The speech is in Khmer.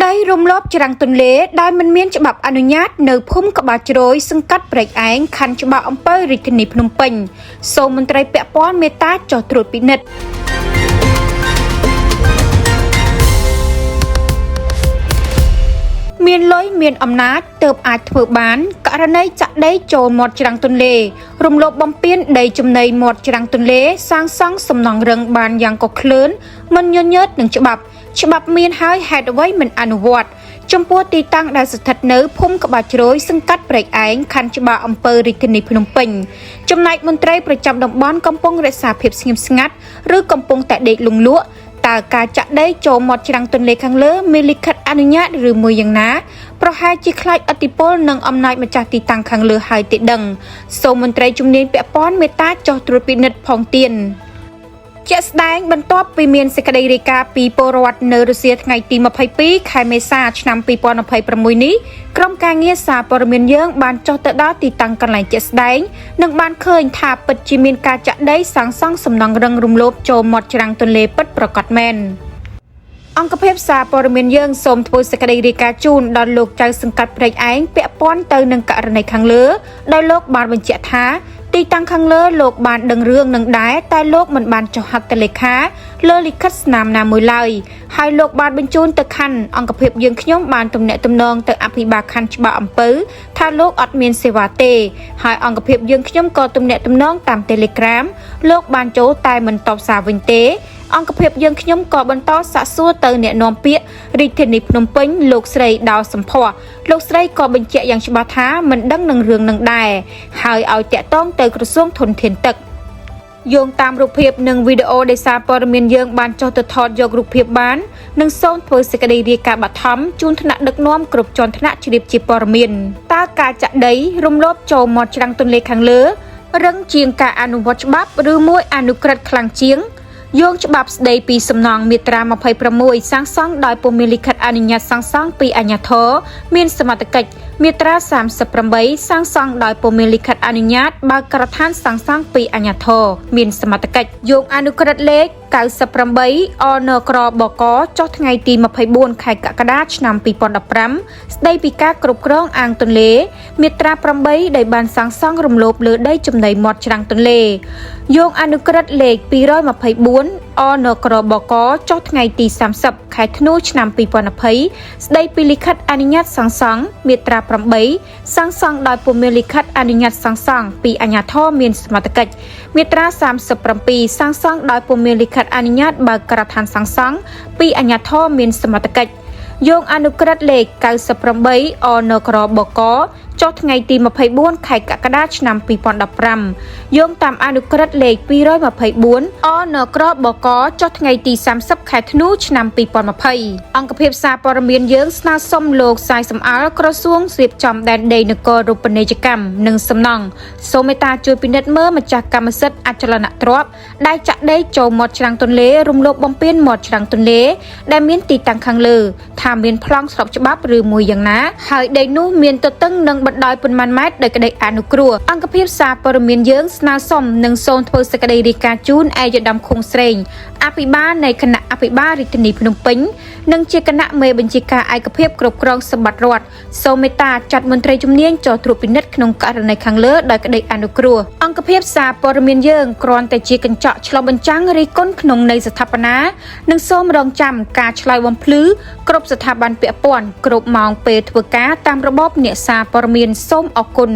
ដីរំលោភច្រាំងទន្លេដោយមិនមានច្បាប់អនុញ្ញាតនៅភូមិក្បាលជ្រោយសង្កាត់ព្រែកឯងខណ្ឌច្បារអំពើរាជធានីភ្នំពេញសូមមន្ត្រីពាក់ព័ន្ធមេត្តាចុះត្រួតពិនិត្យមានលុយមានអំណាចទើបអាចធ្វើបានករណីចាក់ដីចូលមាត់ច្រាំងទន្លេរំលោភបំពានដីចំណីមាត់ច្រាំងទន្លេសាងសង់សំណង់រឹងបានយ៉ាងកក្លឿនមិនញញើតនឹងច្បាប់មានហើយហេតុអ្វីមិនអនុវត្តចំពោះទីតាំងដែលស្ថិតនៅភូមិក្បាលជ្រោយសង្កាត់ព្រែកឯងខណ្ឌច្បារអំពើរាជធានីភ្នំពេញចំណែកមន្ត្រីប្រចាំតំបន់កំពុងរក្សាភាពស្ងៀមស្ងាត់ឬកំពុងតែដេកលង់លក់តើការចាក់ដីចូលមាត់ច្រាំងទន្លេខាងលើមានលិខិតអនុញ្ញាតឬមួយយ៉ាងណាប្រហែលជាខ្លាចឥទ្ធិពលនិងអំណាចម្ចាស់ទីតាំងខាងលើហើយទេដឹងសូមមន្ត្រីជំនាញពាក់ព័ន្ធមេត្តាចុះត្រួតពិនិត្យផងទៀតជាក់ស្ដែងបន្ទាប់ពីមានសេចក្តីរាយការណ៍ពីពលរដ្ឋនៅរុស្ស៊ីថ្ងៃទី22ខែមេសាឆ្នាំ2026នេះក្រុមការងារសារព័ត៌មានយើងបានចុះទៅដល់ទីតាំងកន្លែងជាក់ស្ដែងនិងបានឃើញថាពិតជាមានការចាក់ដីសាងសង់សំណង់រឹងរំលោភចូលមាត់ច្រាំងទន្លេពិតប្រាកដមែនអង្គភាពសារព័ត៌មានយើងសូមធ្វើសេចក្តីរាយការណ៍ជូនដល់លោកចៅសង្កាត់ព្រែកឯងពាក់ព័ន្ធទៅនឹងករណីខាងលើដោយលោកបានបញ្ជាក់ថាទីតាំងខាងលើលោកបានដឹងរឿងនឹងដែរតែលោកមិនបានចុះហត្ថលេខាលើលិខិតស្នាមណាមួយឡើយហើយលោកបានបញ្ជូនទៅខណ្ឌអង្គភាពយើងខ្ញុំបានទំនាក់ទំនងទៅអភិបាលខណ្ឌច្បារអំពើថាលោកអត់មានសេវាទេហើយអង្គភាពយើងខ្ញុំក៏ទំនាក់ទំនងតាម Telegram លោកបានចូលតែមិនតបសារវិញទេអង្គភាពយើងខ្ញុំក៏បន្តសាកសួរទៅអ្នកនាំពាក្យរាជធានីភ្នំពេញលោកស្រីដោសំភ័ក្រលោកស្រីក៏បញ្ជាក់យ៉ាងច្បាស់ថាមិនដឹងនឹងរឿងនឹងដែរហើយឲ្យតាក់ទងទៅក្រសួងធនធានទឹកយោងតាមរូបភាពនិងវីដេអូដែលសារព័ត៌មានយើងបានចុះទៅថតយករូបភាពបាននិងសូមធ្វើសេចក្តីរាយការណ៍បឋមជូនថ្នាក់ដឹកនាំគ្រប់ជាន់ថ្នាក់ជ្រាបជាព័ត៌មានតើការចាក់ដីរំលោភចូលមាត់ច្រាំងទន្លេខាងលើរឹងជាងការអនុវត្តច្បាប់ឬមួយអនុក្រឹត្យខ្លាំងជាងយោងច្បាប់ស្តីពីសំណង់មាត្រា26សាងសង់ដោយពុំមានលិខិតអនុញ្ញាតសាងសង់ពីអាជ្ញាធរមានសមត្ថកិច្ចមាត្រា38សាងសង់ដោយពុំមានលិខិតអនុញ្ញាតបើករដ្ឋានសាងសង់ពីអាជ្ញាធរមានសមត្ថកិច្ចយោងអនុក្រឹត្យលេខ98 អនក្របកចុះថ្ងៃទី24ខែកក្កដាឆ្នាំ2015ស្តីពីការគ្រប់គ្រងអាងទន្លេមាត្រា8ដែលបានសាងសង់រំលោភលើដីចំណីមាត់ច្រាំងទន្លេយោងអនុក្រឹត្យលេខ224 អនក្របកចុះថ្ងៃទី30ខែធ្នូឆ្នាំ2020ស្តីពីលិខិតអនុញ្ញាតសាងសង់មាត្រា8សាងសង់ដោយពុំមានលិខិតអនុញ្ញាតសាងសង់ពីអាជ្ញាធរមានសមត្ថកិច្ចមាត្រា37សាងសង់ដោយពុំមានលិខិតអនុញ្ញាតបើករដ្ឋានសាងសង់ពីអាជ្ញាធរមានសមត្ថកិច្ចយោងអនុក្រឹត្យលេខ98 អនក្របកចុះថ្ងៃទី24ខែកក្កដាឆ្នាំ2015យោងតាមអនុក្រឹត្យលេខ224 អនក្របកចុះថ្ងៃទី30ខែធ្នូឆ្នាំ2020អង្គភាពសារព័ត៌មានយើងស្នើសុំលោកសាយសំអល់ក្រសួងរៀបចំដែនដីនគររូបនីយកម្មនិងសំណង់សូមមេត្តាជួយពិនិត្យមើលម្ចាស់កម្មសិទ្ធិអចលនទ្រព្យដែលចាក់ដីចូលមាត់ច្រាំងទន្លេរំលោភបំពានមាត់ច្រាំងទន្លេដែលមានទីតាំងខាងលើថាមានប្លង់ស្របច្បាប់ឬមួយយ៉ាងណាហើយដីនោះមានទទឹងនិងបណ្ដោយប៉ុន្មានម៉ែត្រដោយក្តីអនុគ្រោះអង្គភាពសារព័ត៌មានយើងស្នើសុំនិងសូមធ្វើសេចក្តីរាយការណ៍ជូនឯកឧត្តមខុងស្រេងអភិបាលនៃគណៈអភិបាលរាជធានីភ្នំពេញនិងជាគណៈមេបញ្ជាការឯកភាពគ្រប់គ្រងសម្បត្តិរដ្ឋសូមមេត្តាចាត់មន្ត្រីជំនាញចុះត្រួតពិនិត្យក្នុងករណីខាងលើដោយក្តីអនុគ្រោះអង្គភាពសារព័ត៌មានយើងគ្រាន់តែជាកញ្ចក់ឆ្លុះបញ្ចាំងរិះគន់ក្នុងន័យស្ថាបនានិងសូមរងចាំការឆ្លើយបំភ្លឺគ្រប់ស្ថាប័នពាក់ព័ន្ធគ្រប់ម៉ោងពេលធ្វើការតាមរបបអ្នកសារព័ត៌មានសូមអរគុណ